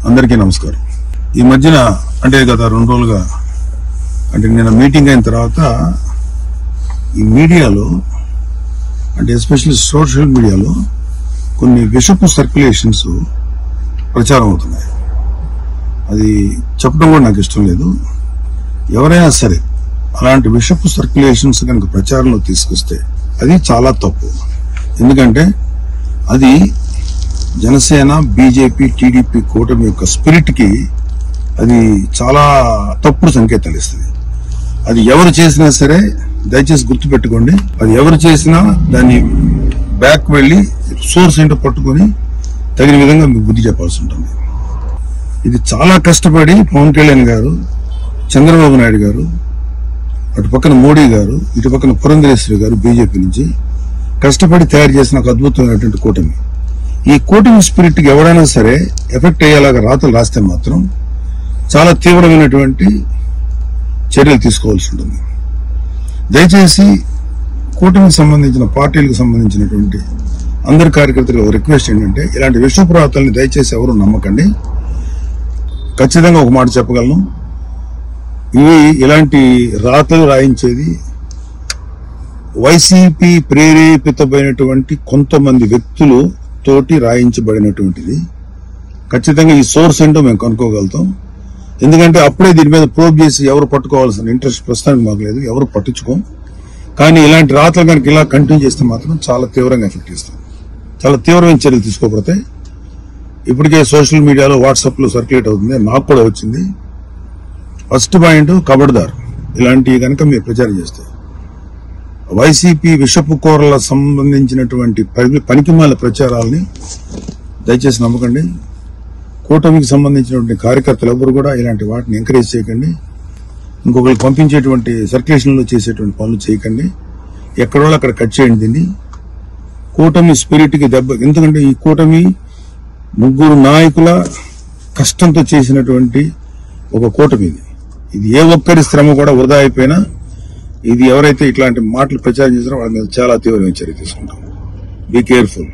అందరికీ నమస్కారం. ఈ మధ్యన అంటే గత 2 రోజులుగా అంటే నిన్న మీటింగ్ అయిన తర్వాత ఈ మీడియాలో అంటే ఎస్పెషల్లీ సోషల్ మీడియాలో కొన్ని విషపు సర్క్యులేషన్స్ ప్రచారం అవుతున్నాయి. అది చెప్పడం కూడా నాకు ఇష్టం లేదు. ఎవరైనా సరే అలాంటి విషపు సర్క్యులేషన్స్ కనుక ప్రచారంలో తీసుకొస్తే అది చాలా తప్పు. ఎందుకంటే అది జనసేన, బీజేపీ, టీడీపీ కూటమి యొక్క స్పిరిట్ కి అది చాలా తప్పుడు సంకేతాలు ఇస్తుంది. అది ఎవరు చేసినా సరే దయచేసి గుర్తుపెట్టుకోండి. అది ఎవరు చేసినా దాన్ని బ్యాక్ వెళ్లి సోర్స్ ఏంటో పట్టుకుని తగిన విధంగా మీకు బుద్ధి చెప్పాల్సి ఉంటుంది. ఇది చాలా కష్టపడి పవన్ కళ్యాణ్ గారు, చంద్రబాబు నాయుడు గారు, అటు పక్కన మోడీ గారు, ఇటు పక్కన పురంధరేశ్వరి గారు బీజేపీ నుంచి కష్టపడి తయారు చేసిన ఒక అద్భుతమైనటువంటి కూటమి. ఈ కూటమి స్పిరిట్ కి ఎవరైనా సరే ఎఫెక్ట్ అయ్యేలాగా రాతలు రాస్తే మాత్రం చాలా తీవ్రమైనటువంటి చర్యలు తీసుకోవాల్సి ఉంటుంది. దయచేసి కూటమికి సంబంధించిన పార్టీలకు సంబంధించినటువంటి అందరి కార్యకర్తలకు రిక్వెస్ట్ ఏంటంటే ఇలాంటి విషపు రాతల్ని దయచేసి ఎవరు నమ్మకండి. ఖచ్చితంగా ఒక మాట చెప్పగలను, ఇలాంటి రాతలు రాయించేది వైసీపీ ప్రేరేపితమైనటువంటి కొంతమంది వ్యక్తులు తోటి రాయించబడినటువంటిది. ఖచ్చితంగా ఈ సోర్స్ ఏంటో మేము కనుక్కోగలుగుతాం. ఎందుకంటే అప్పుడే దీని మీద ప్రోబ్ చేసి ఎవరు పట్టుకోవాల్సిన ఇంట్రెస్ట్ ప్రస్తుతానికి మాకు లేదు, ఎవరు పట్టించుకోం. కానీ ఇలాంటి రాతలు కనుక ఇలా కంటిన్యూ చేస్తే మాత్రం చాలా తీవ్రంగా ఎఫెక్ట్ ఇస్తాం. చాలా తీవ్రమైన చర్యలు తీసుకోకపోతే ఇప్పటికే సోషల్ మీడియాలో వాట్సాప్ లో సర్క్యులేట్ అవుతుంది, నాకు కూడా వచ్చింది. ఫస్ట్ పాయింట్, ఖబర్దార్ ఇలాంటివి కనుక మీరు ప్రచారం చేస్తే వైసీపీ విషపు కూరల సంబంధించినటువంటి పనికిమాల ప్రచారాలని దయచేసి నమ్మకండి. కూటమికి సంబంధించినటువంటి కార్యకర్తలు ఎవరు కూడా ఇలాంటి వాటిని ఎంకరేజ్ చేయకండి. ఇంకొకరికి పంపించేటువంటి సర్క్యులేషన్లో చేసేటువంటి పనులు చేయకండి. ఎక్కడో అక్కడ కట్ చేయండి దీన్ని. కూటమి స్పిరిట్ కి దెబ్బ. ఎందుకంటే ఈ కూటమి 3 నాయకుల కష్టంతో చేసినటువంటి ఒక కూటమి ఇది. ఏ ఒక్కరి శ్రమ కూడా వృధా అయిపోయినా ఇది ఎవరైతే ఇట్లాంటి మాటలు ప్రచారం చేస్తారో వాళ్ళ మీద చాలా తీవ్రమైన చర్య తీసుకుంటాం. Be careful.